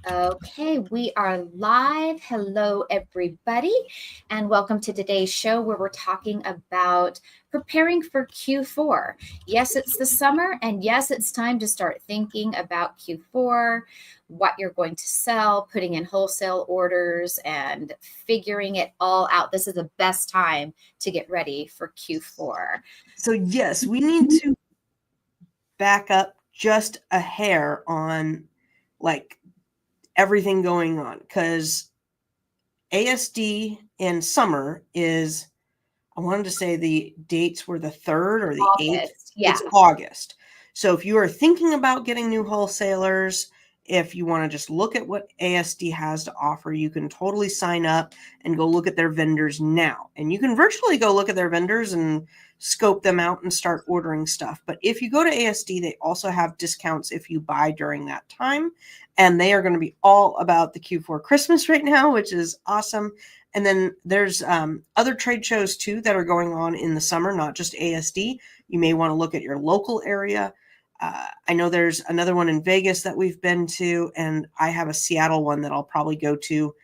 Okay, we are live. Hello, everybody, and welcome to today's show where we're talking about preparing for Q4. Yes, it's the summer, and yes, it's time to start thinking about Q4, what you're going to sell, putting in wholesale orders, and figuring it all out. This is the best time to get ready for Q4. So, yes, we need to back up just a hair on like everything going on because ASD in summer is, I wanted to say the dates were the 3rd or the 8th. Yeah. It's August. So if you are thinking about getting new wholesalers, if you want to just look at what ASD has to offer, you can totally sign up and go look at their vendors now. And you can virtually go look at their vendors and scope them out and start ordering stuff. But if you go to ASD, they also have discounts if you buy during that time. And they are going to be all about the Q4 Christmas right now, which is awesome. And then there's other trade shows too that are going on in the summer, not just ASD. You may want to look at your local area. I know there's another one in Vegas that we've been to, and I have a Seattle one that I'll probably go to.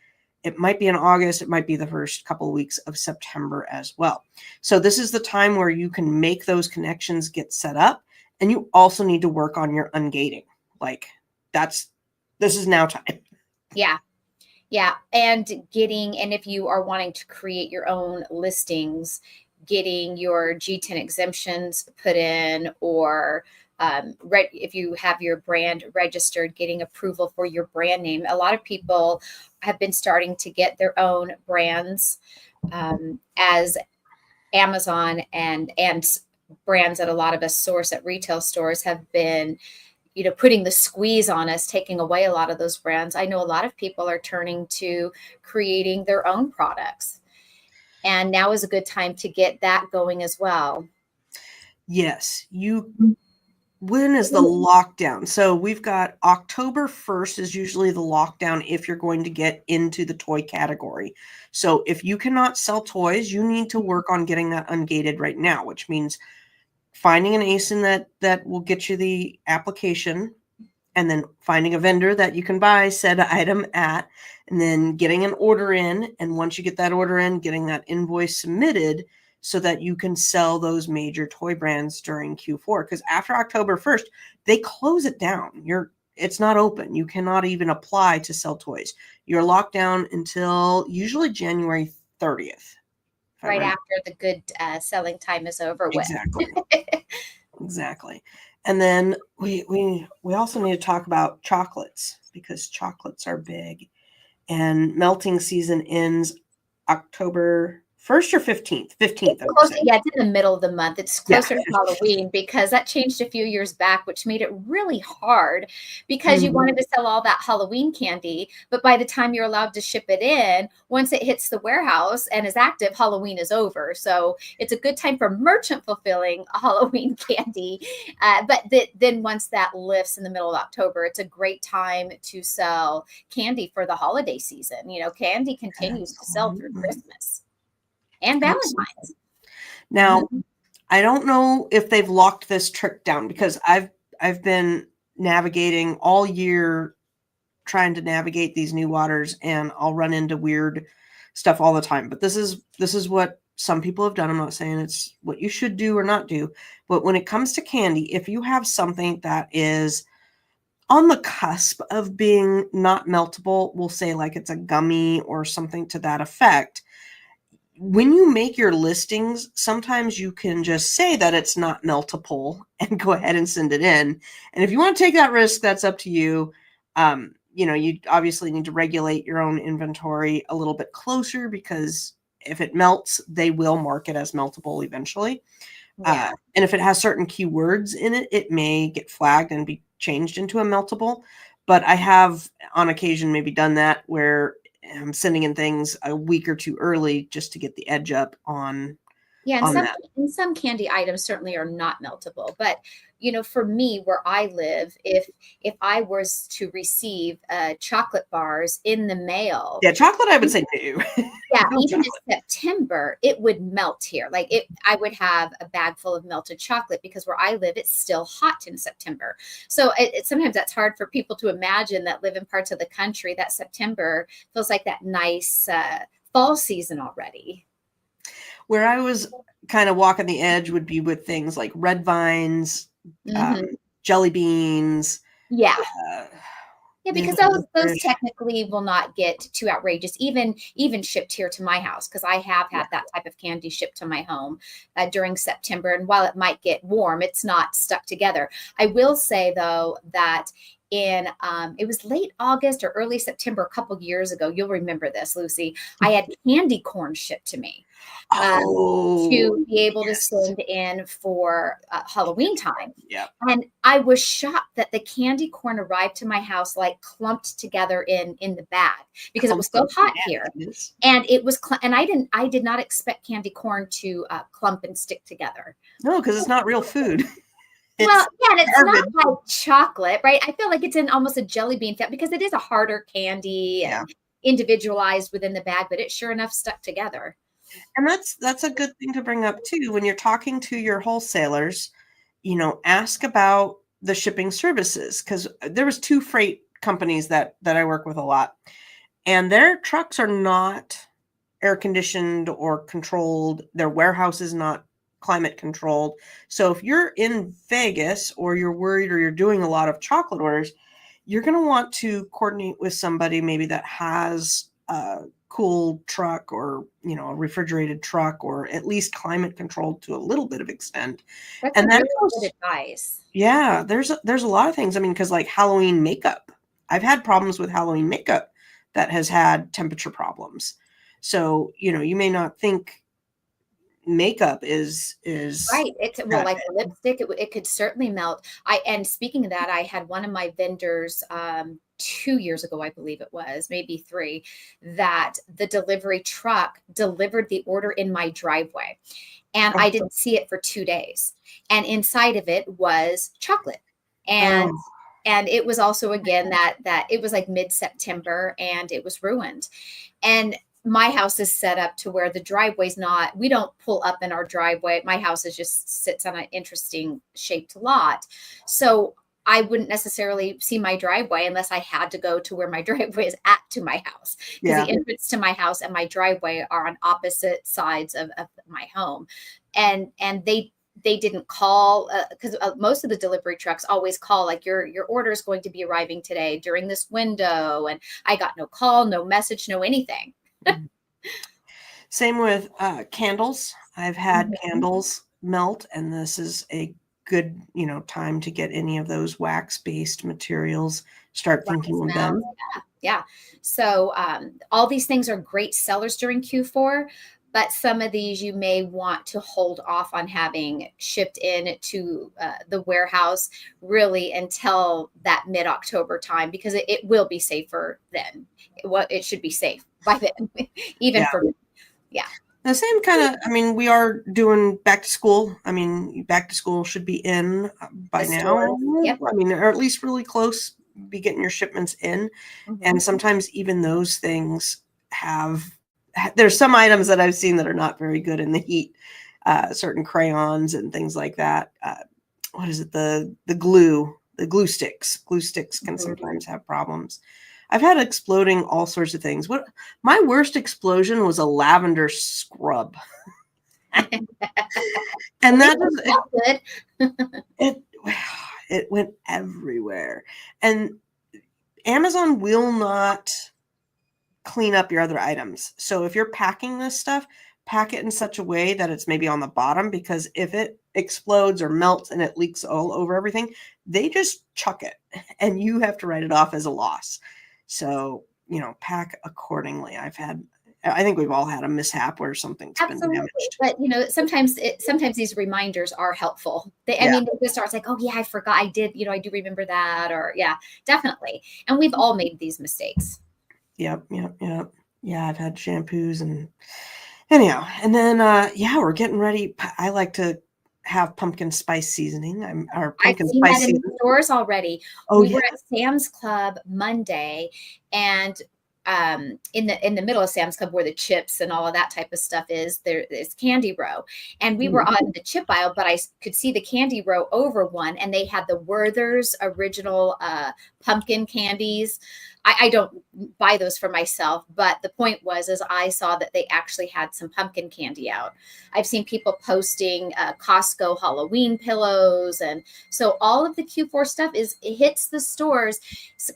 It might be in August. It might be the first couple of weeks of September as well. So this is the time where you can make those connections, get set up, and you also need to work on your ungating. This is now time. Yeah. Yeah. And if you are wanting to create your own listings, getting your G10 exemptions put in, or if you have your brand registered, getting approval for your brand name. A lot of people have been starting to get their own brands as Amazon and brands that a lot of us source at retail stores have been putting the squeeze on us, taking away a lot of those brands. I know a lot of people are turning to creating their own products. And now is a good time to get that going as well. Yes. When is the lockdown? So we've got October 1st is usually the lockdown if you're going to get into the toy category. So if you cannot sell toys, you need to work on getting that ungated right now, which means finding an ASIN that will get you the application, and then finding a vendor that you can buy said item at, and then getting an order in. And once you get that order in, getting that invoice submitted so that you can sell those major toy brands during Q4. Because after October 1st, they close it down. It's not open. You cannot even apply to sell toys. You're locked down until usually January 30th. Right after the good selling time is over with. Exactly. And then we also need to talk about chocolates, because chocolates are big. And melting season ends October 1st or 15th? 15th. Yeah, it's in the middle of the month. It's closer to Halloween, because that changed a few years back, which made it really hard because you wanted to sell all that Halloween candy. But by the time you're allowed to ship it in, once it hits the warehouse and is active, Halloween is over. So it's a good time for merchant fulfilling Halloween candy. But then once that lifts in the middle of October, it's a great time to sell candy for the holiday season. Candy continues to sell through Christmas and Valentine's. Now, I don't know if they've locked this trick down, because I've been navigating all year, trying to navigate these new waters, and I'll run into weird stuff all the time. But this is what some people have done. I'm not saying it's what you should do or not do, but when it comes to candy, if you have something that is on the cusp of being not meltable, we'll say like it's a gummy or something to that effect, when you make your listings, sometimes you can just say that it's not meltable and go ahead and send it in. And if you want to take that risk, that's up to you. You obviously need to regulate your own inventory a little bit closer, because if it melts, they will mark it as meltable eventually. Yeah. And if it has certain keywords in it, it may get flagged and be changed into a meltable. But I have on occasion maybe done that, where I'm sending in things a week or two early just to get the edge up on Yeah, on that. and some candy items certainly are not meltable. But for me, where I live, if I was to receive chocolate bars in the mail, Yeah, chocolate, I would say no. yeah, No even in chocolate. September, it would melt here. Like I would have a bag full of melted chocolate because where I live, it's still hot in September. So sometimes that's hard for people to imagine that live in parts of the country that September feels like that nice fall season already. Where I was kind of walking the edge would be with things like red vines, um, Hmm. jelly beans, Yeah. uh, Yeah, because those licorice. technically will not get too outrageous, even shipped here to my house, because I have Yeah. had that type of candy shipped to my home during September. And while it might get warm, it's not stuck together. I will say though that in it was late August or early September a couple years ago. You'll remember this, Lucy. I had candy corn shipped to me Oh, to be able to yes. send in for Halloween time. Yeah. And I was shocked that the candy corn arrived to my house like clumped together in the bag because it was Clumps of so hot here. bananas. And and I did not expect candy corn to clump and stick together. No, because it's not real food. Well, It's yeah, and it's not garbage. like chocolate, right? I feel like it's in almost a jelly bean because it is a harder candy Yeah. and individualized within the bag, but it sure enough stuck together. And that's a good thing to bring up too. When you're talking to your wholesalers, ask about the shipping services, because there was two freight companies that I work with a lot, and their trucks are not air conditioned or controlled. Their warehouse is not climate controlled. So if you're in Vegas or you're worried or you're doing a lot of chocolate orders, you're going to want to coordinate with somebody maybe that has a cool truck, or a refrigerated truck, or at least climate controlled to a little bit of extent. That's a And that really good goes, advice. yeah, there's a lot of things. I mean, because like Halloween makeup, I've had problems with Halloween makeup that has had temperature problems. So, you may not think makeup is Right. It's well, that like a lipstick, it could certainly melt. And speaking of that, I had one of my vendors 2 years ago, I believe it was, maybe three, that the delivery truck delivered the order in my driveway. And I didn't see it for 2 days. And inside of it was chocolate. And oh, and it was also again that it was like mid-September and it was ruined. And my house is set up to where the driveway's not, we don't pull up in our driveway. My house is just sits on an interesting shaped lot. So I wouldn't necessarily see my driveway unless I had to go to where my driveway is at to my house, because yeah. the entrance to my house and my driveway are on opposite sides of my home. And they didn't call because most of the delivery trucks always call like your order is going to be arriving today during this window, and I got no call, no message, no anything. Mhm. Same with candles. I've had Mhm. candles melt, and this is a good, time to get any of those wax-based materials. Start thinking Wax of melt, them. yeah. So all these things are great sellers during Q4, but some of these you may want to hold off on having shipped in to the warehouse really until that mid-October time, because it will be safer then. It should be safe by then, even Yeah. for me. Yeah. The same kind of, I mean, we are doing back to school. I mean, back to school should be in The by now. stores. Yep. I mean, or at least really close, be getting your shipments in. Mhm. And sometimes even those things there's some items that I've seen that are not very good in the heat, certain crayons and things like that. What is it? The glue sticks. Glue sticks can Mhm. sometimes have problems. I've had exploding all sorts of things. What my worst explosion was a lavender scrub. At And least that it just felt good. it it went everywhere. And Amazon will not clean up your other items. So if you're packing this stuff, pack it in such a way that it's maybe on the bottom, because if it explodes or melts and it leaks all over everything, they just chuck it and you have to write it off as a loss. So, pack accordingly. I think we've all had a mishap where something's been Absolutely. damaged. But sometimes these reminders are helpful. I Yeah. mean, it just starts like, oh yeah, I forgot I did, I do remember that, or yeah, definitely. And we've all made these mistakes. Yep. Yep. Yep. Yeah. I've had shampoos and Anyhow, and then yeah, we're getting ready. I like to have pumpkin spice seasoning. Our I've pumpkin seen that spice in the seasoning. stores already. Oh We yeah. were at Sam's Club Monday, and in the middle of Sam's Club where the chips and all of that type of stuff is, there is Candy Row. And we were on the chip aisle, but I could see the Candy Row over one, and they had the Werther's original pumpkin candies. I don't buy those for myself, but the point was, is I saw that they actually had some pumpkin candy out. I've seen people posting Costco Halloween pillows, and so all of the Q4 stuff it hits the stores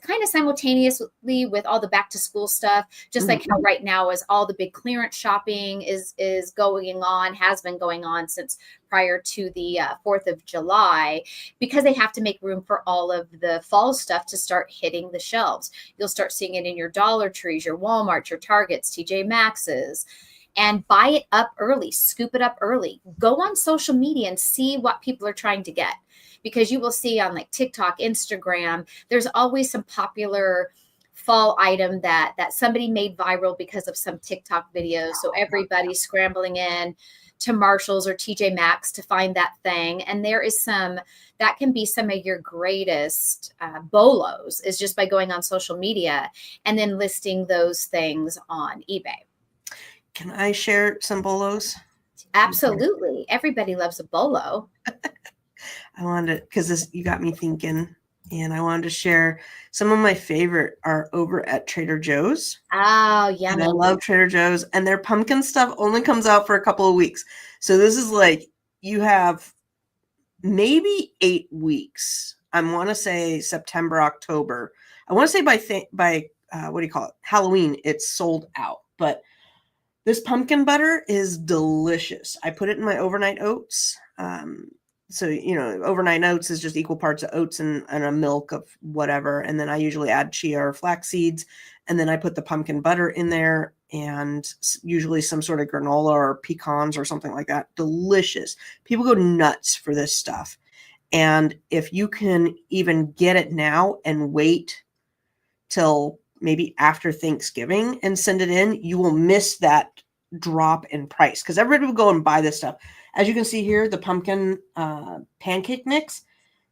kind of simultaneously with all the back to school stuff, just like how right now is all the big clearance shopping is going on, has been going on since prior to the 4th of July, because they have to make room for all of the fall stuff to start hitting the shelves. You'll start seeing it in your Dollar Trees, your Walmarts, your Targets, TJ Maxx's. And buy it up early, scoop it up early. Go on social media and see what people are trying to get, because you will see on like TikTok, Instagram, there's always some popular fall item that somebody made viral because of some TikTok videos. So everybody's scrambling in to Marshalls or TJ Maxx to find that thing. And there is that can be some of your greatest bolos, is just by going on social media and then listing those things on eBay. Can I share some bolos? Absolutely. Everybody loves a bolo. I wanted to, because you got me thinking, and I wanted to share some of my favorite are over at Trader Joe's. Oh, yummy. And I love Trader Joe's, and their pumpkin stuff only comes out for a couple of weeks. So this is like, you have maybe 8 weeks. I want to say September, October. I want to say by what do you call it? Halloween, it's sold out. But this pumpkin butter is delicious. I put it in my overnight oats. So, overnight oats is just equal parts of oats and a milk of whatever. And then I usually add chia or flax seeds. And then I put the pumpkin butter in there, and usually some sort of granola or pecans or something like that. Delicious. People go nuts for this stuff. And if you can even get it now and wait till maybe after Thanksgiving and send it in, you will miss that drop in price, because everybody will go and buy this stuff. As you can see here, the pumpkin pancake mix,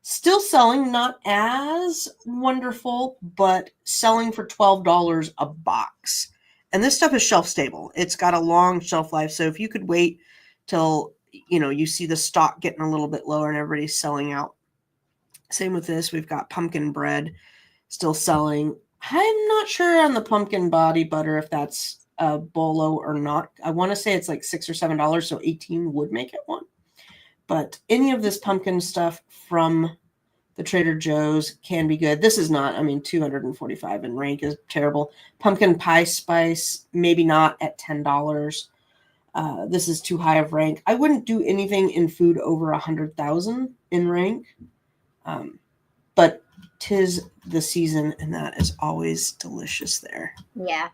still selling, not as wonderful, but selling for $12 a box. And this stuff is shelf stable. It's got a long shelf life. So if you could wait till, you see the stock getting a little bit lower and everybody's selling out. Same with this. We've got pumpkin bread still selling. I'm not sure on the pumpkin body butter if that's a bolo or not. I want to say it's like $6 or $7, so 18 would make it one. But any of this pumpkin stuff from the Trader Joe's can be good. This is not, $245 in rank is terrible. Pumpkin pie spice, maybe not at $10. This is too high of rank. I wouldn't do anything in food over 100,000 in rank. But 'tis the season, and that is always delicious there. Yeah.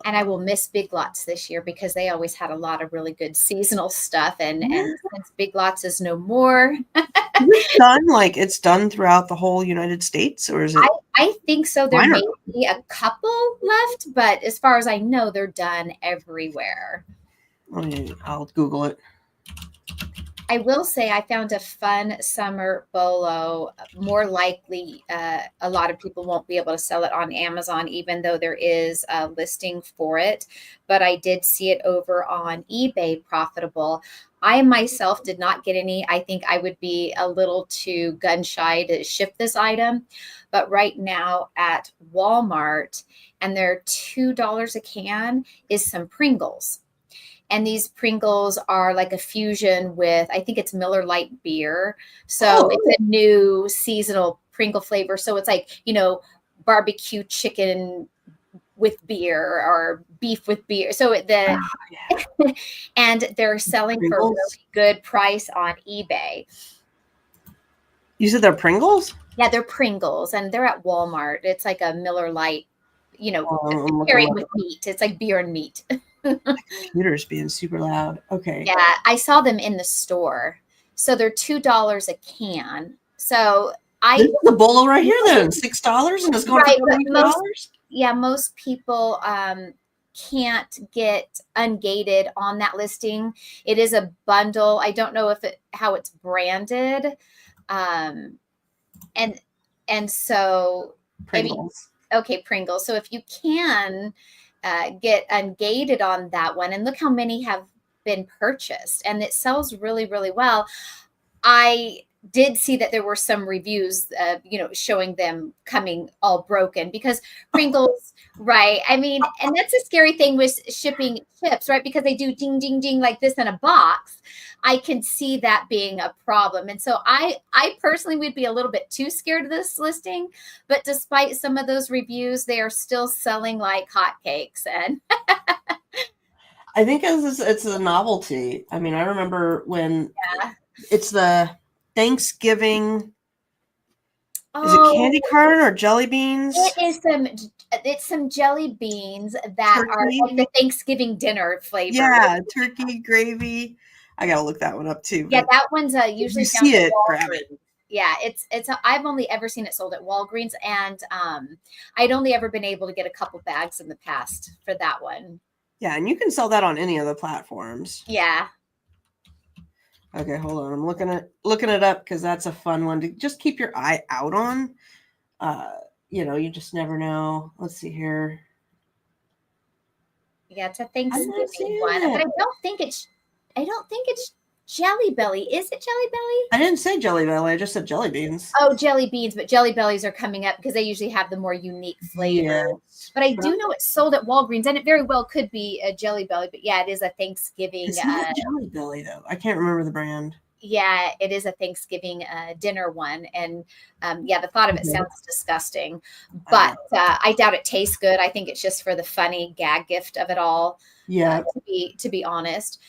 And I will miss Big Lots this year, because they always had a lot of really good seasonal stuff. And since Big Lots is no more. It's done throughout the whole United States, or is it? I think so. There may be a couple left, but as far as I know, they're done everywhere. I'll Google it. I will say I found a fun summer bolo. More likely, a lot of people won't be able to sell it on Amazon, even though there is a listing for it. But I did see it over on eBay profitable. I myself did not get any. I think I would be a little too gun shy to ship this item. But right now at Walmart, and they're $2 a can, is some Pringles. And these Pringles are like a fusion with, I think it's Miller Lite beer. So it's a new seasonal Pringle flavor. So it's like, barbecue chicken with beer or beef with beer. So and they're selling Pringles for a really good price on eBay. You said they're Pringles? Yeah, they're Pringles, and they're at Walmart. It's like a Miller Lite, pairing with meat. It's like beer and meat. My computer's being super loud. Okay. Yeah, I saw them in the store. So they're $2 a can. So this is the bolo right here then, $6, and it's going for $2. Most people can't get ungated on that listing. It is a bundle. I don't know how it's branded. And so, Pringles. Okay, Pringles. So if you can get ungated on that one, and look how many have been purchased, and it sells really, really well. I did see that there were some reviews, showing them coming all broken because Pringles, right? I mean, and that's a scary thing with shipping chips, right? Because they do ding, ding, ding like this in a box. I can see that being a problem. And so I personally would be a little bit too scared of this listing, but despite some of those reviews, they are still selling like hotcakes. And I think it's a novelty. I mean, I remember when it's the Thanksgiving. Is it candy corn or jelly beans? It's some jelly beans that turkey. are like the Thanksgiving dinner flavor. Yeah, turkey gravy. I gotta look that one up too. Yeah, that one's usually you see it, grab it. Yeah, I've only ever seen it sold at Walgreens, and I'd only ever been able to get a couple bags in the past for that one. Yeah, and you can sell that on any of the platforms. Yeah. Okay, hold on. I'm looking it up because that's a fun one to just keep your eye out on. You just never know. Let's see here. Yeah, it's a Thanksgiving one, but I don't think it's Jelly Belly. Is it Jelly Belly? I didn't say Jelly Belly. I just said jelly beans. Oh, jelly beans, but Jelly Bellies are coming up because they usually have the more unique flavor. Yes. But I do know it's sold at Walgreens, and it very well could be a Jelly Belly. But yeah, it is a Thanksgiving. It's not Jelly Belly though. I can't remember the brand. Yeah, it is a Thanksgiving dinner one, and the thought of it sounds disgusting, but I doubt it tastes good. I think it's just for the funny gag gift of it all. Yeah. To be honest,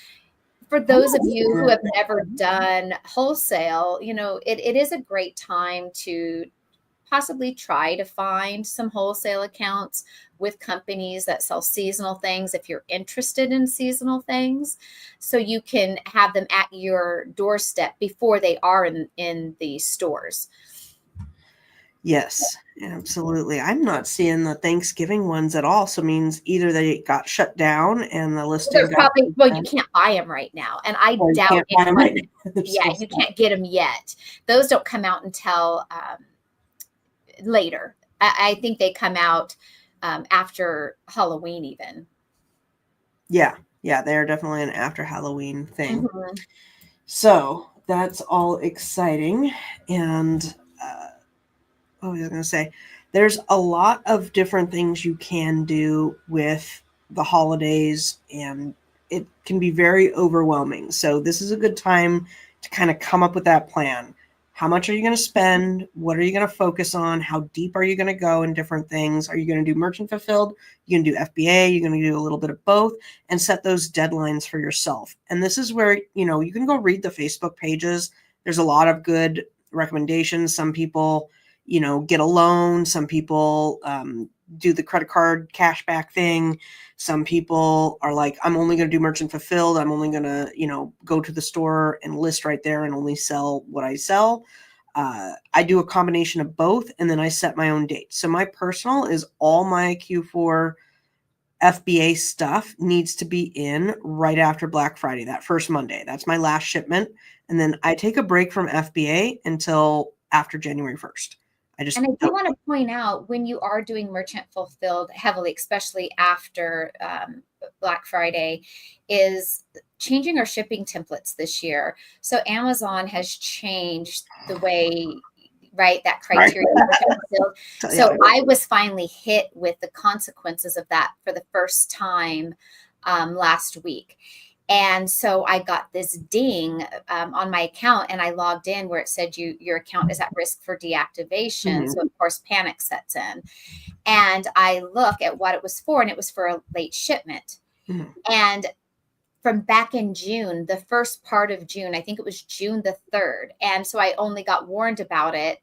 for those of you who have never done wholesale, it is a great time to possibly try to find some wholesale accounts with companies that sell seasonal things if you're interested in seasonal things, so you can have them at your doorstep before they are in the stores. Yes, absolutely. I'm not seeing the Thanksgiving ones at all. So it means either they got shut down and the listing you can't buy them right now, and I doubt buy them right now. You can't get them yet. Those don't come out until later. I think they come out after Halloween even. Yeah, they're definitely an after Halloween thing. Mm-hmm. So that's all exciting. And I was going to say, there's a lot of different things you can do with the holidays, and it can be very overwhelming. So this is a good time to kind of come up with that plan. How much are you going to spend? What are you going to focus on? How deep are you going to go in different things? Are you going to do merchant fulfilled? You're going to do FBA? You're going to do a little bit of both, and set those deadlines for yourself. And this is where, you can go read the Facebook pages. There's a lot of good recommendations. Some people, get a loan. Some people do the credit card cashback thing. Some people are like, I'm only going to do merchant fulfilled. I'm only going to, go to the store and list right there and only sell what I sell. I do a combination of both, and then I set my own date. So my personal is all my Q4 FBA stuff needs to be in right after Black Friday, that first Monday. That's my last shipment. And then I take a break from FBA until after January 1st. And I do want to point out, when you are doing merchant fulfilled heavily, especially after Black Friday, is changing our shipping templates this year. So Amazon has changed the way, right, that criteria. So I was finally hit with the consequences of that for the first time last week. And so I got this ding on my account, and I logged in where it said your account is at risk for deactivation. Mm-hmm. So of course panic sets in, and I look at what it was for, and it was for a late shipment. Mm-hmm. And from back in June, the first part of June, I think it was June the 3rd. And so I only got warned about it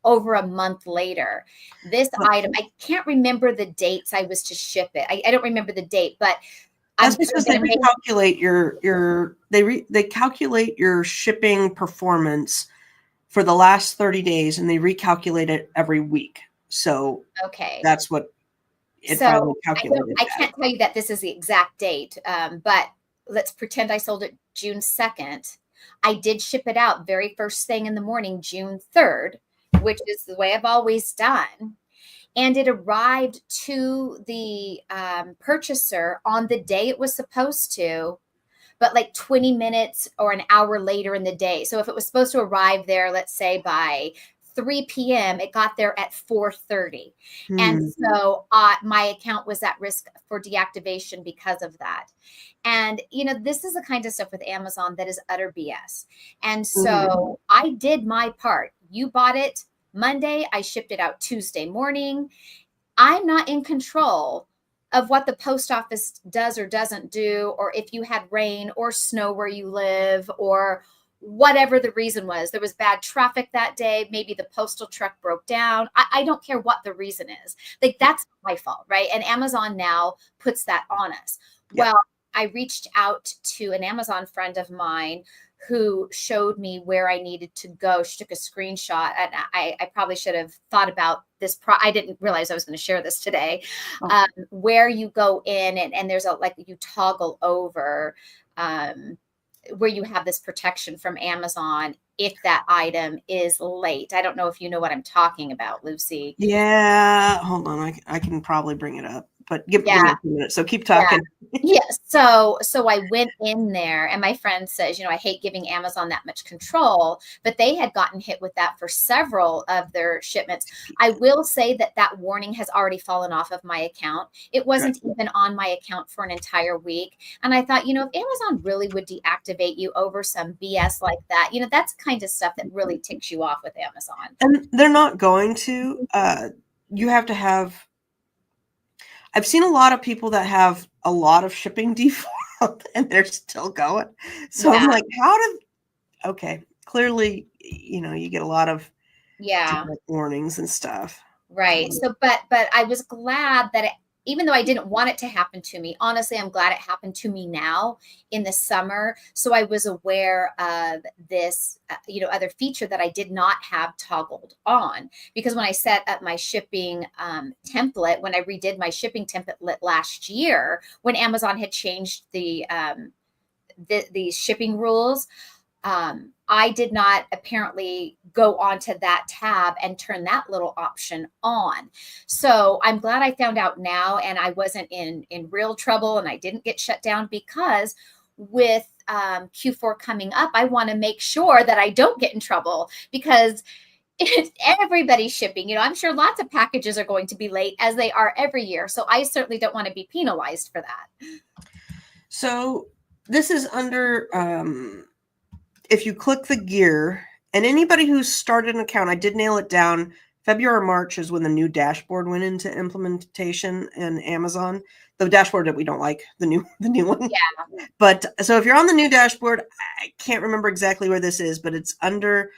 over a month later. This item, I can't remember the dates I was to ship it. I don't remember the date, but that's because they recalculate they calculate your shipping performance for the last 30 days, and they recalculate it every week. So okay, that's what it finally I calculated that. can't tell you that this is the exact date, but let's pretend I sold it June 2nd. I did ship it out very first thing in the morning, June 3rd, which is the way I've always done. And it arrived to the purchaser on the day it was supposed to, but like 20 minutes or an hour later in the day. So if it was supposed to arrive there, let's say by 3 p.m., it got there at 4:30. And so my account was at risk for deactivation because of that. And, this is the kind of stuff with Amazon that is utter BS. And so I did my part. You bought it Monday, I shipped it out Tuesday morning. I'm not in control of what the post office does or doesn't do, or if you had rain or snow where you live, or whatever the reason was. There was bad traffic that day. Maybe the postal truck broke down. I don't care what the reason is. Like, that's my fault, right? And Amazon now puts that on us. Yeah. Well, I reached out to an Amazon friend of mine who showed me where I needed to go. She took a screenshot, and I probably should have thought about this. I didn't realize I was going to share this today. Where you go in and there's you toggle over where you have this protection from Amazon if that item is late. I don't know if you know what I'm talking about, Lucy. Yeah, hold on. I can probably bring it up, but give me a few minutes. So keep talking. Yeah. So I went in there, and my friend says, I hate giving Amazon that much control, but they had gotten hit with that for several of their shipments. I will say that warning has already fallen off of my account. It wasn't even on my account for an entire week. And I thought, if Amazon really would deactivate you over some BS like that, that's kind of stuff that really ticks you off with Amazon. And they're not going to. You have to have. I've seen a lot of people that have a lot of shipping default and they're still going. So I'm like, okay, clearly, you get a lot of different warnings and stuff. Right. So, but I was glad that even though I didn't want it to happen to me, honestly, I'm glad it happened to me now in the summer. So I was aware of this, other feature that I did not have toggled on, because when I set up my shipping template, when I redid my shipping template last year, when Amazon had changed the shipping rules, I did not apparently go onto that tab and turn that little option on. So I'm glad I found out now, and I wasn't in real trouble, and I didn't get shut down, because with Q4 coming up, I want to make sure that I don't get in trouble, because everybody's shipping. I'm sure lots of packages are going to be late, as they are every year. So I certainly don't want to be penalized for that. So this is under... if you click the gear, and anybody who's started an account, I did nail it down. February or March is when the new dashboard went into implementation in Amazon. The dashboard that we don't like, the new one. Yeah. But so if you're on the new dashboard, I can't remember exactly where this is, but it's under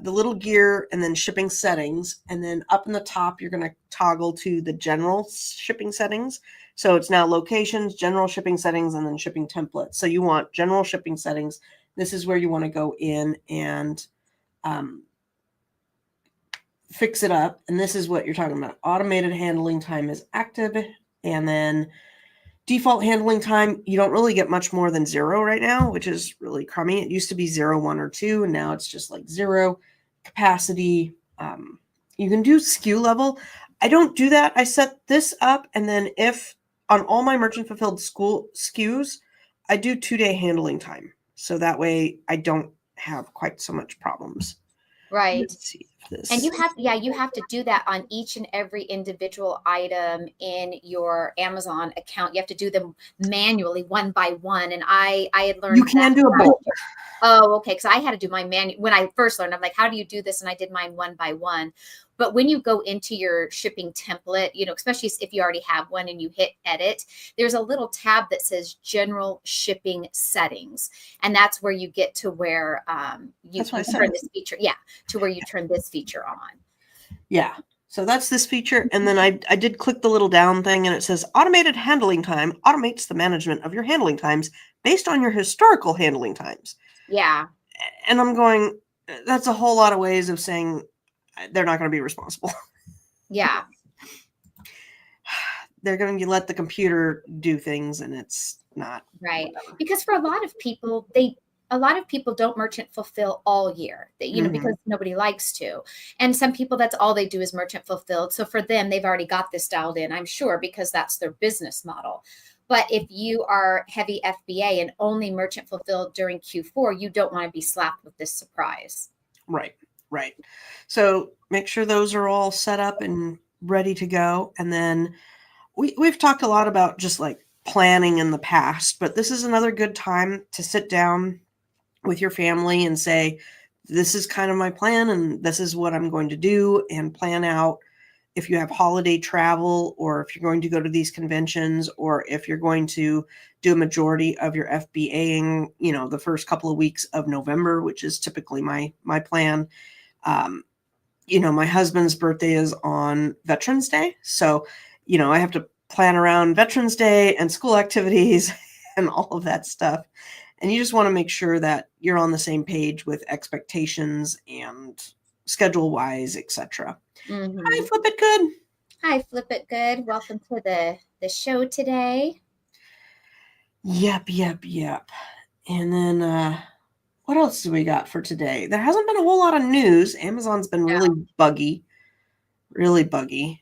the little gear and then shipping settings. And then up in the top, you're going to toggle to the general shipping settings. So it's now locations, general shipping settings, and then shipping templates. So you want general shipping settings. This is where you want to go in and fix it up. And this is what you're talking about. Automated handling time is active. And then default handling time, you don't really get much more than 0 right now, which is really crummy. It used to be 0, 1, or 2, and now it's just like 0. Capacity. You can do SKU level. I don't do that. I set this up, and then if on all my merchant fulfilled SKUs, I do 2-day handling time. So that way I don't have quite so much problems. Right. Let's see if this... And you have to do that on each and every individual item in your Amazon account. You have to do them manually, one by one. And I had learned you can do a bulk. Oh, okay. Because I had to do my when I first learned, I'm like, how do you do this? And I did mine one by one. But when you go into your shipping template, especially if you already have one and you hit edit, there's a little tab that says general shipping settings. And that's where you get to where you turn this feature. Yeah. To where you turn this feature on. Yeah. So that's this feature. And then I did click the little down thing, and it says automated handling time automates the management of your handling times based on your historical handling times. Yeah. And I'm going, that's a whole lot of ways of saying they're not going to be responsible. Yeah. they're going to let the computer do things, and it's not Right. whatever. Because for a lot of people, a lot of people don't merchant fulfill all year, because nobody likes to. And some people, that's all they do is merchant fulfilled. So for them, they've already got this dialed in, I'm sure, because that's their business model. But if you are heavy FBA and only merchant fulfilled during Q4, you don't want to be slapped with this surprise. Right. Right. So make sure those are all set up and ready to go. And then we've talked a lot about just like planning in the past, but this is another good time to sit down with your family and say, this is kind of my plan and this is what I'm going to do, and plan out if you have holiday travel, or if you're going to go to these conventions, or if you're going to do a majority of your FBAing, the first couple of weeks of November, which is typically my plan. My husband's birthday is on Veterans Day. So, I have to plan around Veterans Day and school activities and all of that stuff. And you just want to make sure that you're on the same page with expectations and schedule wise, etc. Hi, Flip It Good. Hi, Flip It Good. Welcome to the show today. Yep. And then what else do we got for today? There hasn't been a whole lot of news. Amazon's been really buggy. Really buggy.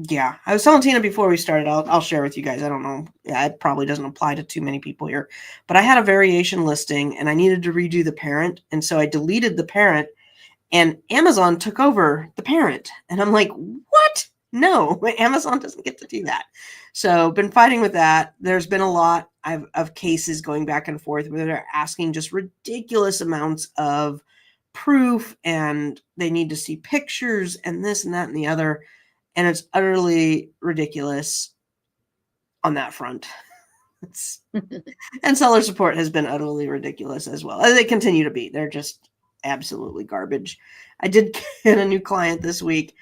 Yeah, I was telling Tina before we started, I'll share with you guys. I don't know. Yeah, it probably doesn't apply to too many people here, but I had a variation listing and I needed to redo the parent. And so I deleted the parent and Amazon took over the parent. And I'm like, what? No, Amazon doesn't get to do that. So been fighting with that. There's been a lot of cases going back and forth where they're asking just ridiculous amounts of proof, and they need to see pictures and this and that and the other. And it's utterly ridiculous on that front. And seller support has been utterly ridiculous as well. They continue to be. They're just absolutely garbage. I did get a new client this week,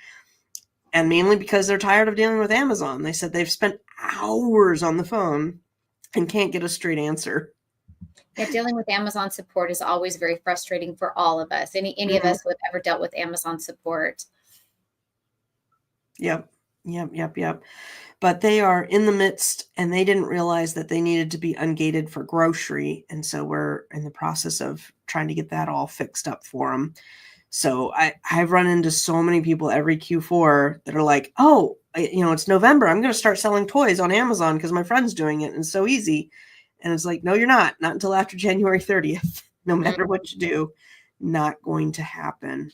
and mainly because they're tired of dealing with Amazon. They said they've spent hours on the phone and can't get a straight answer. Yeah, dealing with Amazon support is always very frustrating for all of us. Any of us who have ever dealt with Amazon support. Yep. But they are in the midst, and they didn't realize that they needed to be ungated for grocery. And so we're in the process of trying to get that all fixed up for them. So I've run into so many people every Q4 that are like, oh, it's November. I'm going to start selling toys on Amazon because my friend's doing it and it's so easy. And it's like, no, you're not until after January 30th. No matter what you do, not going to happen.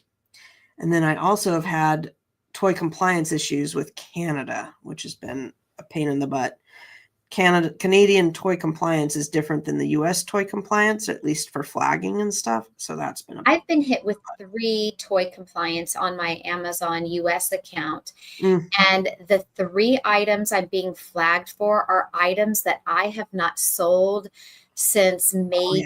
And then I also have had toy compliance issues with Canada, which has been a pain in the butt. Canadian toy compliance is different than the US toy compliance, at least for flagging and stuff. So that's been I've been hit with 3 toy compliance on my Amazon US account. And the 3 items I'm being flagged for are items that I have not sold since maybe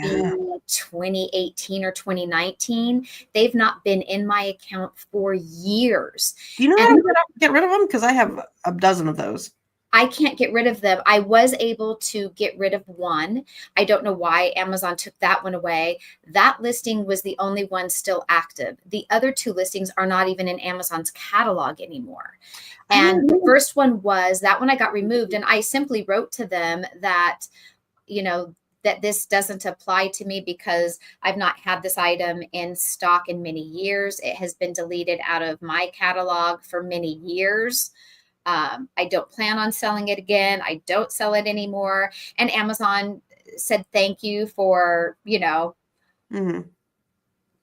2018 or 2019. They've not been in my account for years. Do you know how to get rid of them? Because I have a dozen of those. I can't get rid of them. I was able to get rid of one. I don't know why Amazon took that one away. That listing was the only one still active. The other 2 listings are not even in Amazon's catalog anymore. And the first one was that one I got removed, and I simply wrote to them that, that this doesn't apply to me because I've not had this item in stock in many years. It has been deleted out of my catalog for many years. I don't plan on selling it again. I don't sell it anymore. And Amazon said, thank you for,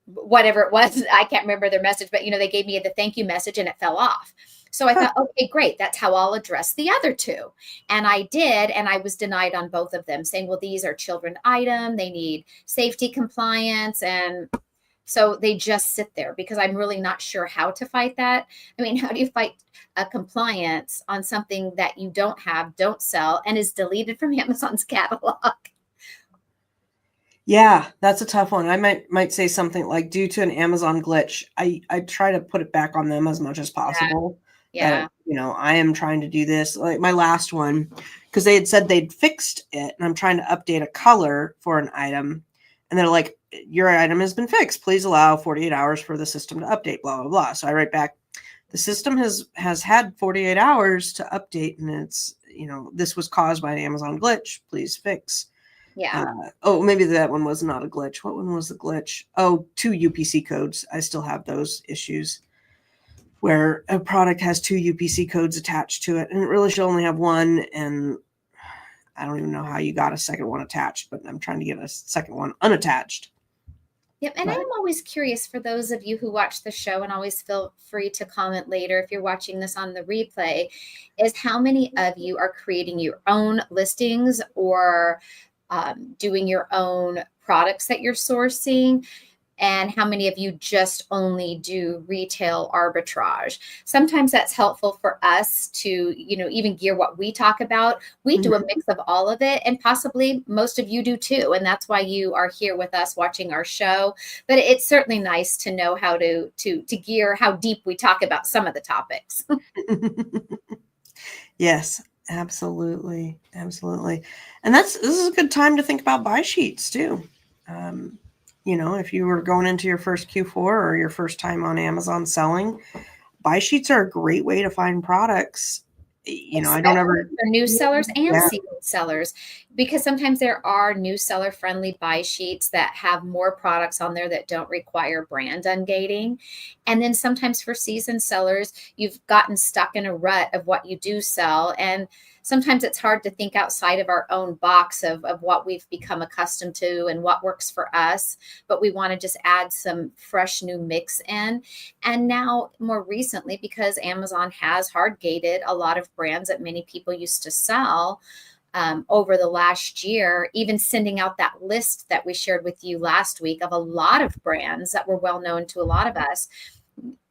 whatever it was. I can't remember their message, but, they gave me the thank you message and it fell off. So I thought, okay, great. That's how I'll address the other 2. And I did. And I was denied on both of them, saying, well, these are children item. They need safety compliance. And so they just sit there because I'm really not sure how to fight that. I mean, how do you fight a compliance on something that you don't have, don't sell, and is deleted from Amazon's catalog? Yeah, that's a tough one. I might say something like, due to an Amazon glitch, I try to put it back on them as much as possible. Yeah. That, I am trying to do this. Like my last one, because they had said they'd fixed it, and I'm trying to update a color for an item. And they're like, your item has been fixed. Please allow 48 hours for the system to update, blah, blah, blah. So I write back, the system has had 48 hours to update, and it's, this was caused by an Amazon glitch. Please fix. Yeah. Oh, maybe that one was not a glitch. What one was the glitch? Oh, 2 UPC codes. I still have those issues where a product has 2 UPC codes attached to it, and it really should only have one. And I don't even know how you got a second one attached, but I'm trying to get a second one unattached. Yep. And I am always curious, for those of you who watch the show, and always feel free to comment later if you're watching this on the replay, is how many of you are creating your own listings or doing your own products that you're sourcing, and how many of you just only do retail arbitrage. Sometimes that's helpful for us to, even gear what we talk about. We do a mix of all of it, and possibly most of you do too. And that's why you are here with us watching our show. But it's certainly nice to know how to gear how deep we talk about some of the topics. Yes, absolutely. Absolutely. And this is a good time to think about buy sheets too. If you were going into your first Q4 or your first time on Amazon selling, buy sheets are a great way to find products. I don't ever for new sellers and seasoned sellers, because sometimes there are new seller friendly buy sheets that have more products on there that don't require brand ungating. And then sometimes for seasoned sellers, you've gotten stuck in a rut of what you do sell. And sometimes it's hard to think outside of our own box of what we've become accustomed to and what works for us. But we want to just add some fresh new mix in. And now more recently, because Amazon has hard gated a lot of brands that many people used to sell over the last year, even sending out that list that we shared with you last week of a lot of brands that were well known to a lot of us.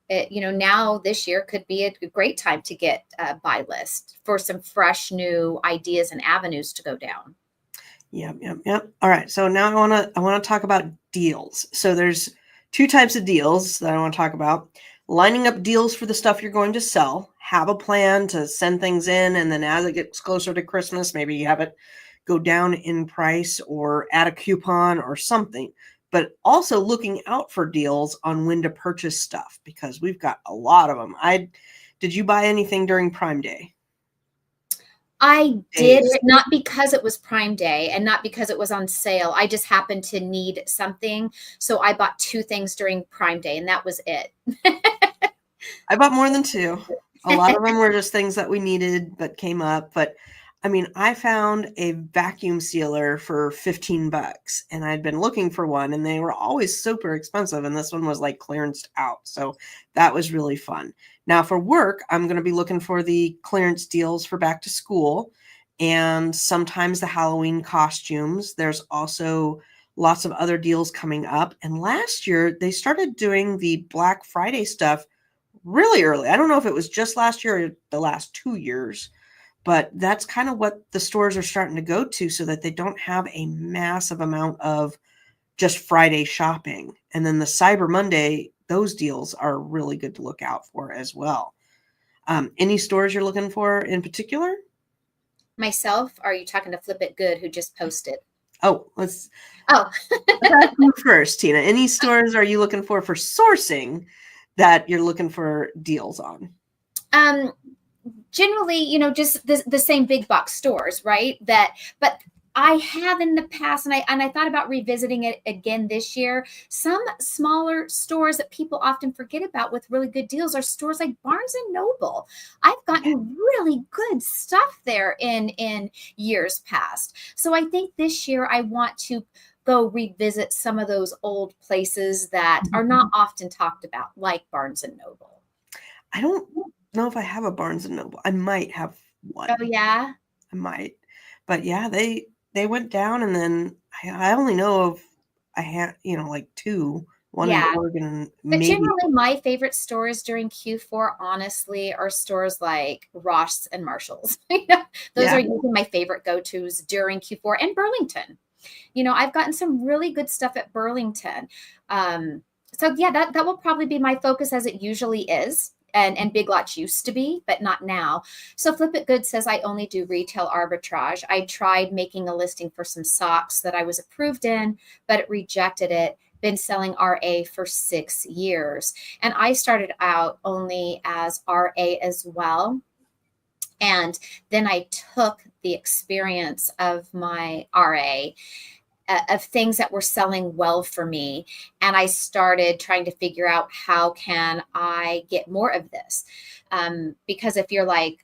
Now this year could be a great time to get a buy list for some fresh new ideas and avenues to go down. Yep. All right. So now I want to talk about deals. So there's 2 types of deals that I want to talk about. Lining up deals for the stuff you're going to sell. Have a plan to send things in, and then as it gets closer to Christmas, maybe you have it go down in price or add a coupon or something. But also looking out for deals on when to purchase stuff, because we've got a lot of them. Did you buy anything during Prime Day? I did, not because it was Prime Day and not because it was on sale. I just happened to need something. So I bought 2 things during Prime Day, and that was it. I bought more than 2. A lot of them were just things that we needed but came up. But I mean, I found a vacuum sealer for $15, and I'd been looking for one, and they were always super expensive. And this one was like clearanced out. So that was really fun. Now for work, I'm going to be looking for the clearance deals for back to school and sometimes the Halloween costumes. There's also lots of other deals coming up. And last year they started doing the Black Friday stuff really early. I don't know if it was just last year or the last 2 years, but that's kind of what the stores are starting to go to, so that they don't have a massive amount of just Friday shopping. And then the Cyber Monday, those deals are really good to look out for as well. Any stores you're looking for in particular? Myself? Or are you talking to Flip It Good, who just posted? Let's ask you first, Tina. Any stores are you looking for sourcing that you're looking for deals on? Generally, just the same big box stores, right? But I have in the past, and I thought about revisiting it again this year. Some smaller stores that people often forget about with really good deals are stores like Barnes and Noble. I've gotten really good stuff there in years past. So I think this year I want to go revisit some of those old places that are not often talked about, like Barnes and Noble. I don't know if I have a Barnes and Noble. I might have one. Oh yeah, I might. But yeah, they went down, and then I only know of I had like 2. One in Oregon. But generally, my favorite stores during Q4, honestly, are stores like Ross and Marshalls. Those are usually my favorite go-tos during Q4, and Burlington. I've gotten some really good stuff at Burlington. So yeah, that will probably be my focus, as it usually is. And Big Lots used to be, but not now. So Flip It Good says I only do retail arbitrage. I tried making a listing for some socks that I was approved in, but it rejected it. been selling RA for 6 years. And I started out only as RA as well. And then I took the experience of my RA, of things that were selling well for me, and I started trying to figure out, how can I get more of this? Because if you're like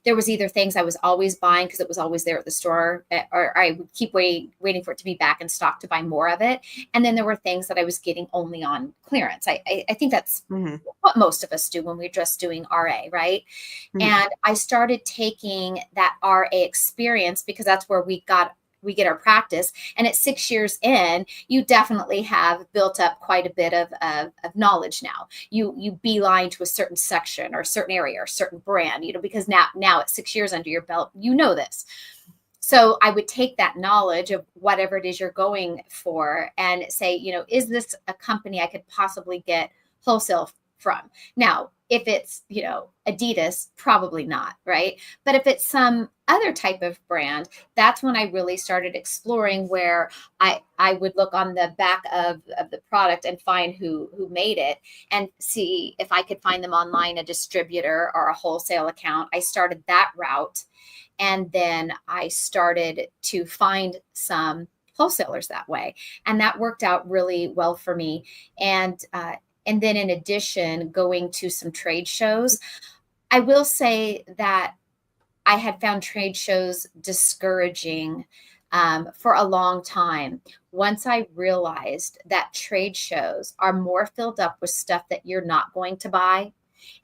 there was either things I was always buying because it was always there at the store, or I would keep waiting for it to be back in stock to buy more of it. And then there were things that I was getting only on clearance. I think that's what most of us do when we're just doing RA, right? And I started taking that RA experience, because that's where we get our practice. And at 6 years in, you definitely have built up quite a bit of knowledge now. You beeline to a certain section or a certain area or a certain brand, because now at 6 years under your belt, this. So I would take that knowledge of whatever it is you're going for and say, is this a company I could possibly get wholesale from? Now, if it's, Adidas, probably not, right? But if it's some other type of brand, that's when I really started exploring, where I would look on the back of the product and find who made it, and see if I could find them online, a distributor or a wholesale account. I started that route. And then I started to find some wholesalers that way. And that worked out really well for me. And then in addition, going to some trade shows. I will say that I had found trade shows discouraging for a long time. Once I realized that trade shows are more filled up with stuff that you're not going to buy,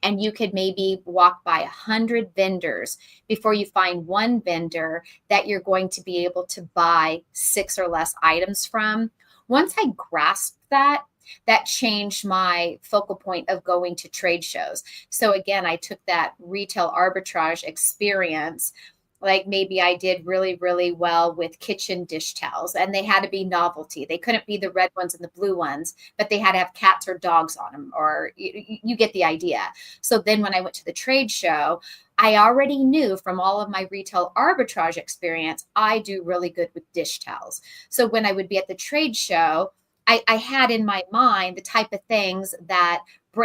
and you could maybe walk by 100 vendors before you find one vendor that you're going to be able to buy 6 or less items from. Once I grasped that changed my focal point of going to trade shows. So again, I took that retail arbitrage experience. Like maybe I did really, really well with kitchen dish towels, and they had to be novelty. They couldn't be the red ones and the blue ones, but they had to have cats or dogs on them, or you get the idea. So then when I went to the trade show, I already knew from all of my retail arbitrage experience, I do really good with dish towels. So when I would be at the trade show, I had in my mind the type of things that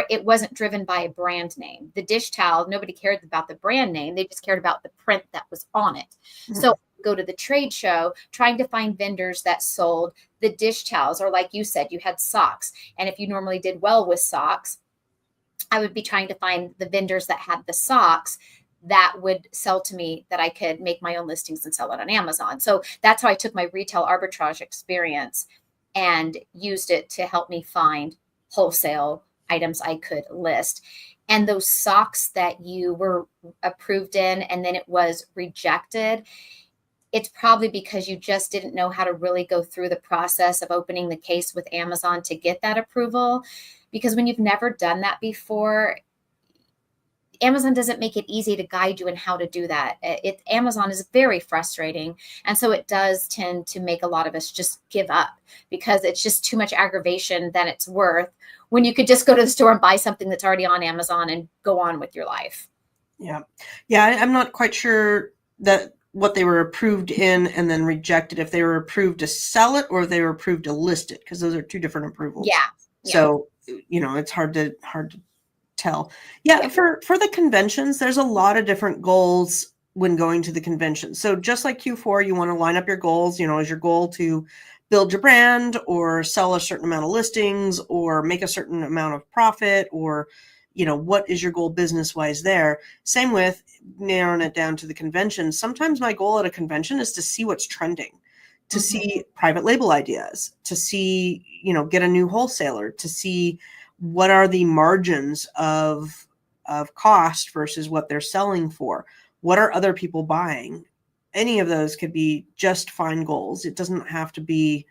it wasn't driven by a brand name. The dish towel, nobody cared about the brand name. They just cared about the print that was on it. So I go to the trade show trying to find vendors that sold the dish towels, or like you said, you had socks. And if you normally did well with socks, I would be trying to find the vendors that had the socks that would sell to me, that I could make my own listings and sell it on Amazon. So that's how I took my retail arbitrage experience and used it to help me find wholesale items I could list. And those socks that you were approved in and then it was rejected, it's probably because you just didn't know how to really go through the process of opening the case with Amazon to get that approval. Because when you've never done that before, Amazon doesn't make it easy to guide you in how to do that. Amazon is very frustrating. And so it does tend to make a lot of us just give up, because it's just too much aggravation than it's worth, when you could just go to the store and buy something that's already on Amazon and go on with your life. Yeah. I'm not quite sure that what they were approved in and then rejected, if they were approved to sell it or if they were approved to list it, because those are two different approvals. Yeah. So, it's hard to tell. For the conventions, there's a lot of different goals when going to the convention. So just like Q4, you want to line up your goals. Is your goal to build your brand or sell a certain amount of listings or make a certain amount of profit, or what is your goal business wise there? Same with narrowing it down to the convention. Sometimes my goal at a convention is to see what's trending, to see private label ideas, to see, get a new wholesaler, to see what are the margins of cost versus what they're selling for. What are other people buying? Any of those could be just fine goals. It doesn't have to be,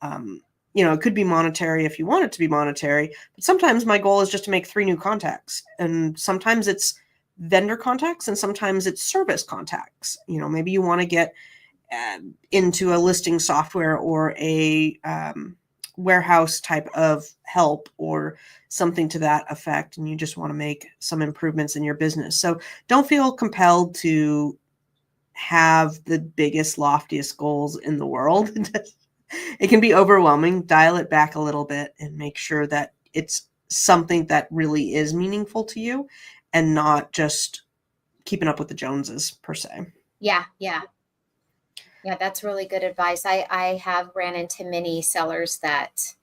it could be monetary if you want it to be monetary. But sometimes my goal is just to make 3 new contacts. And sometimes it's vendor contacts and sometimes it's service contacts. Maybe you want to get into a listing software or a warehouse type of help or something to that effect, and you just want to make some improvements in your business. So don't feel compelled to have the biggest, loftiest goals in the world. It can be overwhelming. Dial it back a little bit and make sure that it's something that really is meaningful to you and not just keeping up with the Joneses per se. Yeah, yeah. Yeah, that's really good advice. I have ran into many sellers that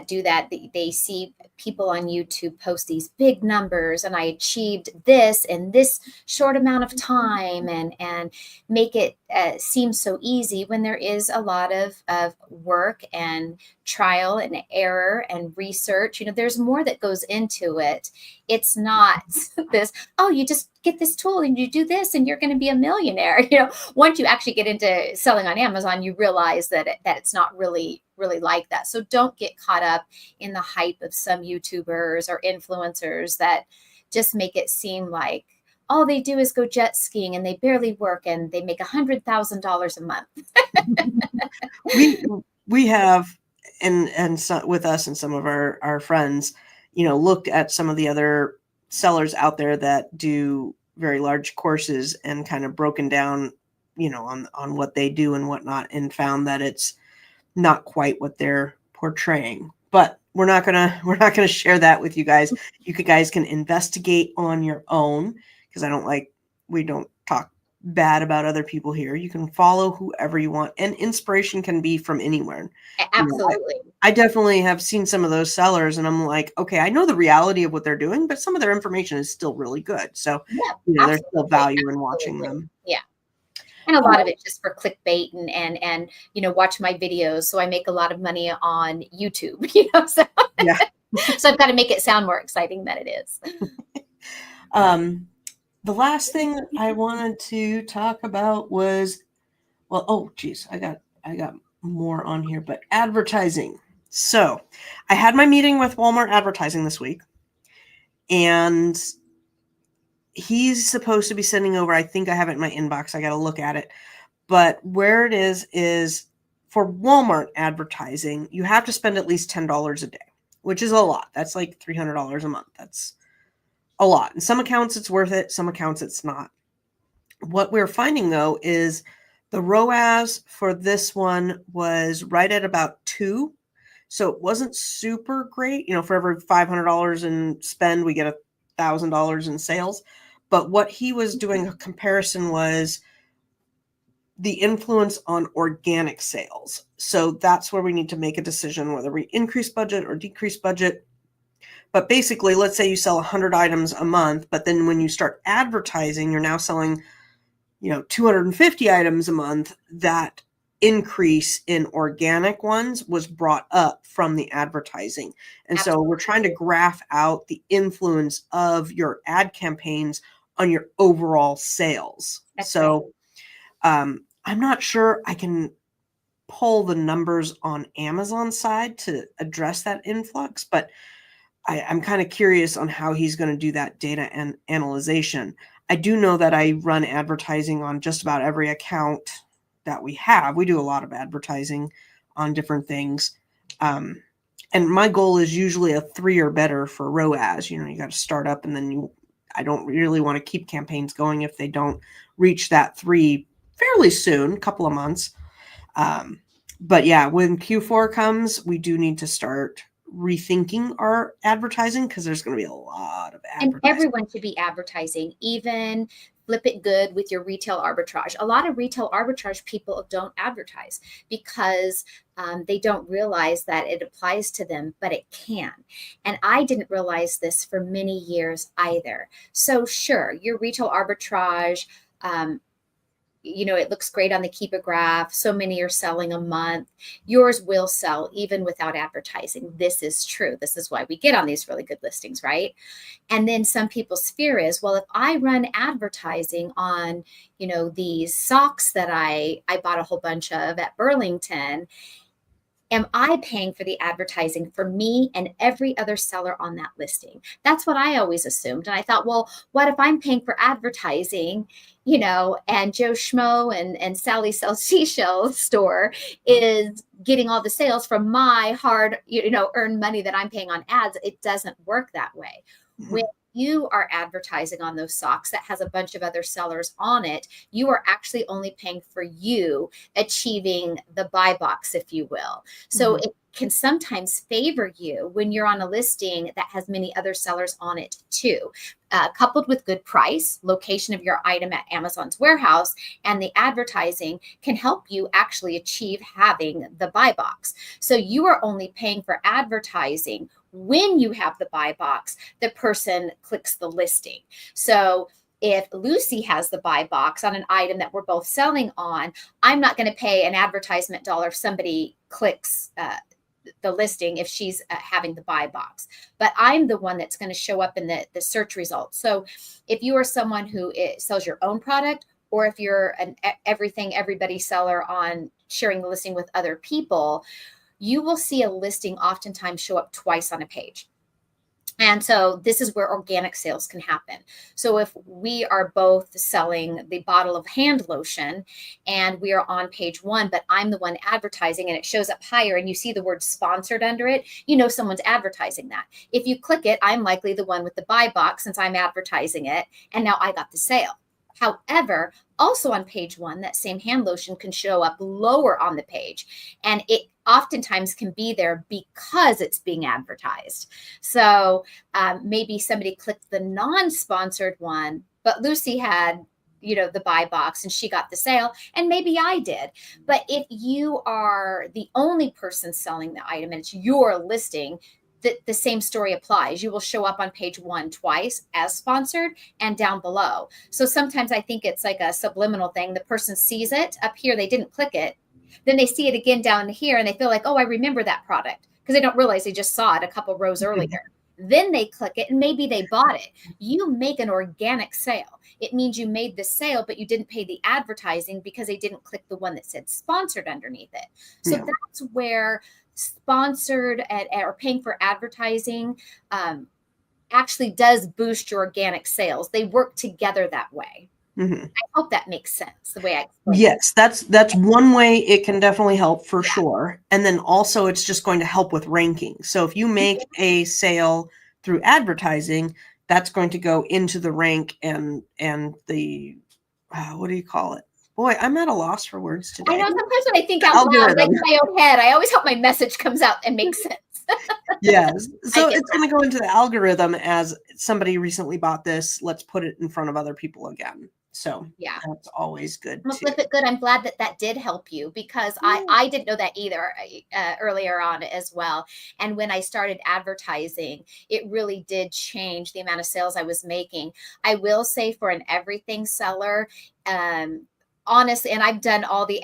do that. They see people on YouTube post these big numbers, and I achieved this in this short amount of time, and make it seem so easy when there is a lot of work and trial and error and research. There's more that goes into it. It's not this, oh, you just get this tool and you do this and you're going to be a millionaire. Once you actually get into selling on Amazon, you realize that it's not really like that. So don't get caught up in the hype of some YouTubers or influencers that just make it seem like all they do is go jet skiing and they barely work and they make $100,000 a month. we have, and so, with us and some of our friends, looked at some of the other sellers out there that do very large courses and kind of broken down, on what they do and whatnot, and found that it's not quite what they're portraying. But we're not gonna share that with you guys. You guys can investigate on your own, because we don't talk bad about other people here. You can follow whoever you want, and inspiration can be from anywhere. Absolutely. I definitely have seen some of those sellers, and I'm like, okay, I know the reality of what they're doing, but some of their information is still really good. So yeah, there's still value in watching them. Yeah. And a lot of it's just for clickbait and watch my videos. So I make a lot of money on YouTube, so, yeah. So I've got to make it sound more exciting than it is. The last thing I wanted to talk about was, I got more on here, but advertising. So I had my meeting with Walmart advertising this week, and he's supposed to be sending over, I think I have it in my inbox, I got to look at it, but where it is for Walmart advertising, you have to spend at least $10 a day, which is a lot. That's like $300 a month. That's a lot. In some accounts it's worth it, some accounts it's not. What we're finding though is the ROAS for this one was right at about 2. So it wasn't super great. For every $500 in spend, we get $1,000 in sales. But what he was doing a comparison was the influence on organic sales. So that's where we need to make a decision whether we increase budget or decrease budget. But basically, let's say you sell 100 items a month, but then when you start advertising, you're now selling, 250 items a month. That increase in organic ones was brought up from the advertising. And Absolutely. So we're trying to graph out the influence of your ad campaigns on your overall sales. That's so I'm not sure I can pull the numbers on Amazon side to address that influx, but I'm kind of curious on how he's going to do that data and analyzation. I do know that I run advertising on just about every account that we have. We do a lot of advertising on different things. And my goal is usually a 3 or better for ROAS. You got to start up, and then I don't really want to keep campaigns going if they don't reach that 3 fairly soon, a couple of months. But yeah, when Q4 comes, we do need to start rethinking our advertising, because there's going to be a lot of advertising. And everyone should be advertising, even flip it good with your retail arbitrage. A lot of retail arbitrage people don't advertise because they don't realize that it applies to them, but it can. And I didn't realize this for many years either. So sure, your retail arbitrage, it looks great on the Keep a Graph. So many are selling a month. Yours will sell even without advertising. This is true. This is why we get on these really good listings, right? And then some people's fear is, well, if I run advertising on, these socks that I bought a whole bunch of at Burlington, am I paying for the advertising for me and every other seller on that listing? That's what I always assumed. And I thought, well, what if I'm paying for advertising, and Joe Schmo and Sally Sells Seashell store is getting all the sales from my hard, earned money that I'm paying on ads? It doesn't work that way. When you are advertising on those socks that has a bunch of other sellers on it, you are actually only paying for you achieving the buy box, if you will. So it can sometimes favor you when you're on a listing that has many other sellers on it too. Coupled with good price, location of your item at Amazon's warehouse, and the advertising can help you actually achieve having the buy box. So you are only paying for advertising when you have the buy box, the person clicks the listing. So if Lucy has the buy box on an item that we're both selling on, I'm not going to pay an advertisement dollar if somebody clicks the listing if she's having the buy box, but I'm the one that's going to show up in the search results. So if you are someone who sells your own product, or if you're an everything everybody seller on sharing the listing with other people, you will see a listing oftentimes show up twice on a page. And so this is where organic sales can happen. So if we are both selling the bottle of hand lotion and we are on page 1, but I'm the one advertising and it shows up higher and you see the word sponsored under it, you know someone's advertising that. If you click it, I'm likely the one with the buy box since I'm advertising it, and now I got the sale. However, also on page 1, that same hand lotion can show up lower on the page, and it oftentimes can be there because it's being advertised. So maybe somebody clicked the non-sponsored one, but Lucy had, the buy box and she got the sale, and maybe I did. But if you are the only person selling the item and it's your listing, the same story applies. You will show up on page 1 twice as sponsored and down below. So sometimes I think it's like a subliminal thing. The person sees it up here, they didn't click it. Then they see it again down here and they feel like, oh, I remember that product, because they don't realize they just saw it a couple rows earlier. Then they click it and maybe they bought it. You make an organic sale. It means you made the sale, but you didn't pay the advertising because they didn't click the one that said sponsored underneath it. So that's where sponsored or paying for advertising actually does boost your organic sales. They work together that way. I hope that makes sense the way I explained it. Yes, that's one way it can definitely help for sure. And then also it's just going to help with ranking. So if you make a sale through advertising, that's going to go into the rank and the what do you call it? Boy, I'm at a loss for words today. I know sometimes when I think out loud, like in my own head, I always hope my message comes out and makes sense. Yes. So it's going to go into the algorithm as somebody recently bought this. Let's put it in front of other people again. So that's always good. Well, flip it good. I'm glad that did help you, because I didn't know that either earlier on as well. And when I started advertising, it really did change the amount of sales I was making. I will say for an everything seller, honestly, and I've done all the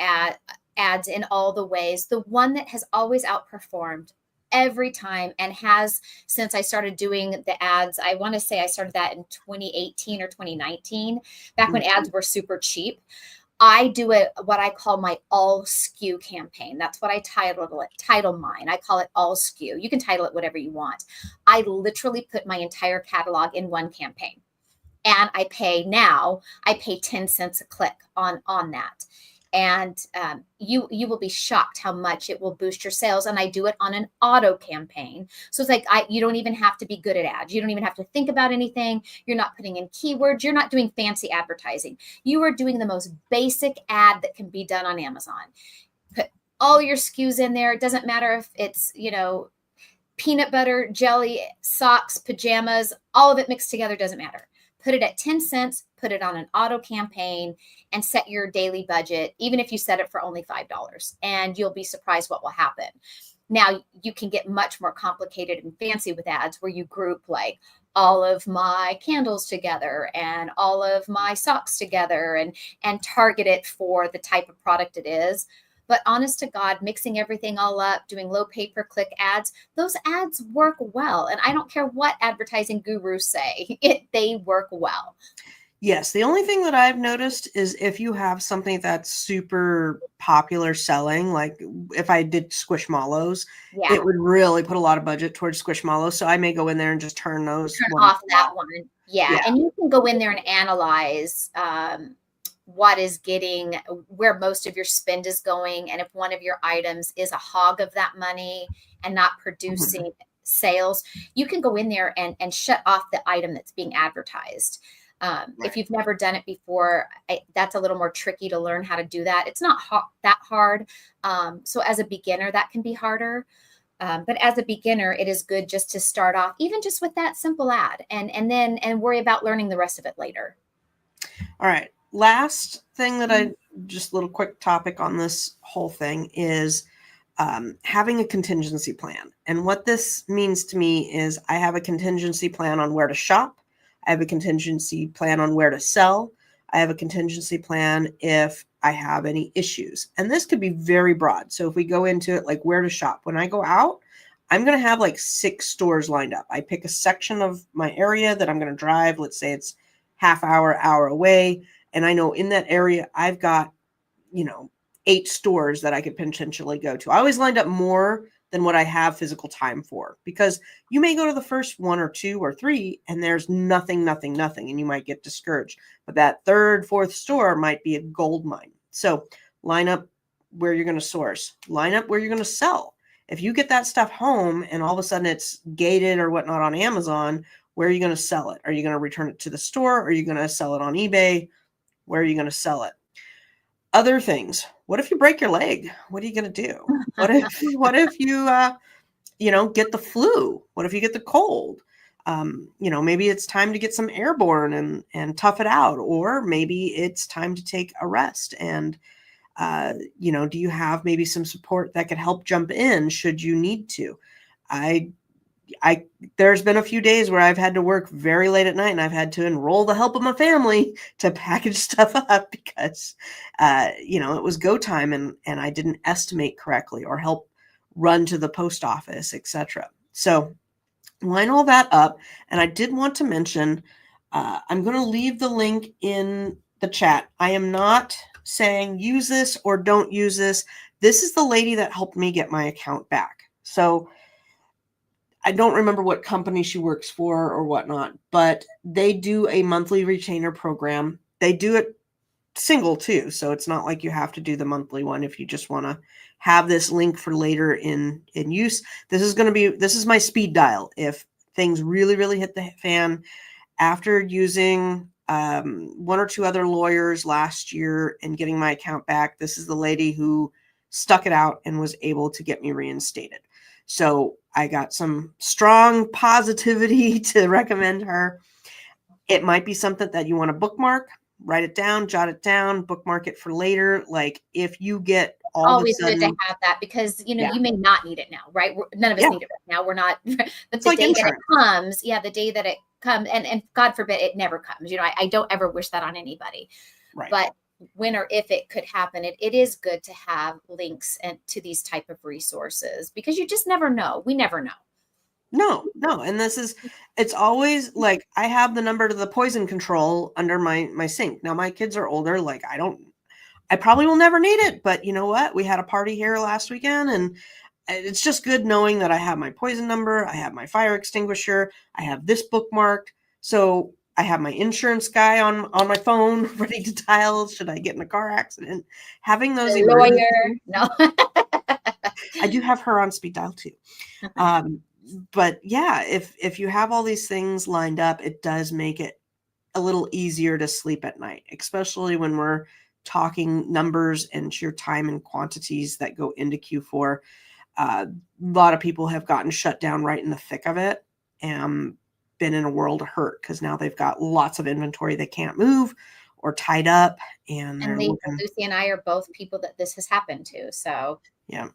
ads in all the ways, the one that has always outperformed every time and has since I started doing the ads, I want to say I started that in 2018 or 2019, back when ads were super cheap. I do what I call my all SKU campaign. That's what I title mine. I call it all SKU. You can title it whatever you want. I literally put my entire catalog in one campaign. And I pay 10 cents a click on that. And you will be shocked how much it will boost your sales. And I do it on an auto campaign. So it's like you don't even have to be good at ads. You don't even have to think about anything. You're not putting in keywords. You're not doing fancy advertising. You are doing the most basic ad that can be done on Amazon. Put all your SKUs in there. It doesn't matter if it's, peanut butter, jelly, socks, pajamas, all of it mixed together, doesn't matter. Put it at 10 cents, put it on an auto campaign, and set your daily budget, even if you set it for only $5, and you'll be surprised what will happen. Now, you can get much more complicated and fancy with ads where you group like all of my candles together and all of my socks together and target it for the type of product it is. But honest to God, mixing everything all up, doing low pay-per-click ads, those ads work well. And I don't care what advertising gurus say, they work well. Yes. The only thing that I've noticed is if you have something that's super popular selling, like if I did Squishmallows, it would really put a lot of budget towards Squishmallows. So I may go in there and just turn off that one. Yeah. And you can go in there and analyze what is getting, where most of your spend is going. And if one of your items is a hog of that money and not producing sales, you can go in there and shut off the item that's being advertised. If you've never done it before, that's a little more tricky to learn how to do that. It's not that hard. So as a beginner, that can be harder. But as a beginner, it is good just to start off, even just with that simple ad, and worry about learning the rest of it later. All right. Last thing that just a little quick topic on this whole thing is having a contingency plan. And what this means to me is I have a contingency plan on where to shop. I have a contingency plan on where to sell. I have a contingency plan if I have any issues. And this could be very broad. So if we go into it, like where to shop, when I go out, I'm going to have like 6 stores lined up. I pick a section of my area that I'm going to drive. Let's say it's half hour away. And I know in that area, I've got, 8 stores that I could potentially go to. I always lined up more than what I have physical time for, because you may go to the first 1 or 2 or 3 and there's nothing, and you might get discouraged. But that 3rd, 4th store might be a gold mine. So line up where you're going to source, line up where you're going to sell. If you get that stuff home and all of a sudden it's gated or whatnot on Amazon, where are you going to sell it? Are you going to return it to the store? Or are you going to sell it on eBay? Where are you going to sell it? Other things. What if you break your leg? What are you going to do? What if you, get the flu? What if you get the cold? Maybe it's time to get some airborne and tough it out, or maybe it's time to take a rest. And, do you have maybe some support that could help jump in should you need to? There's been a few days where I've had to work very late at night and I've had to enroll the help of my family to package stuff up because, it was go time and I didn't estimate correctly or help run to the post office, etc. So line all that up. And I did want to mention, I'm going to leave the link in the chat. I am not saying use this or don't use this. This is the lady that helped me get my account back. So I don't remember what company she works for or whatnot, but they do a monthly retainer program. They do it single too. So it's not like you have to do the monthly one if you just want to have this link for later in use. This is my speed dial. If things really, really hit the fan after using 1 or 2 other lawyers last year and getting my account back, this is the lady who stuck it out and was able to get me reinstated. So I got some strong positivity to recommend her. It might be something that you want to bookmark, write it down, jot it down, bookmark it for later. Like if you get always good to have that because, you may not need it now, right? None of us need it right now. We're not, but the day that it comes, the day that it comes, and God forbid it never comes. I don't ever wish that on anybody. Right. But when or if it could happen, it is good to have links to these type of resources because you just never know. We never know. No. And it's always like, I have the number to the poison control under my sink. Now my kids are older. Like I probably will never need it, but you know what? We had a party here last weekend and it's just good knowing that I have my poison number. I have my fire extinguisher. I have this bookmarked. So I have my insurance guy on my phone ready to dial should I get in a car accident. Having those lawyer. No. I do have her on speed dial too. But yeah, if you have all these things lined up, it does make it a little easier to sleep at night, especially when we're talking numbers and sheer time and quantities that go into Q4. A lot of people have gotten shut down right in the thick of it and been in a world of hurt because now they've got lots of inventory they can't move or tied up. And Lucy and I are both people that this has happened to. So yeah,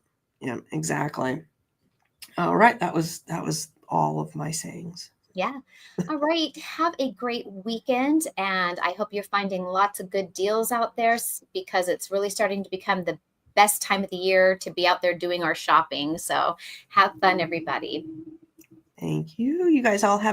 exactly. All right. That was all of my sayings. Yeah. All right. Have a great weekend. And I hope you're finding lots of good deals out there because it's really starting to become the best time of the year to be out there doing our shopping. So have fun, everybody. Thank you. You guys all have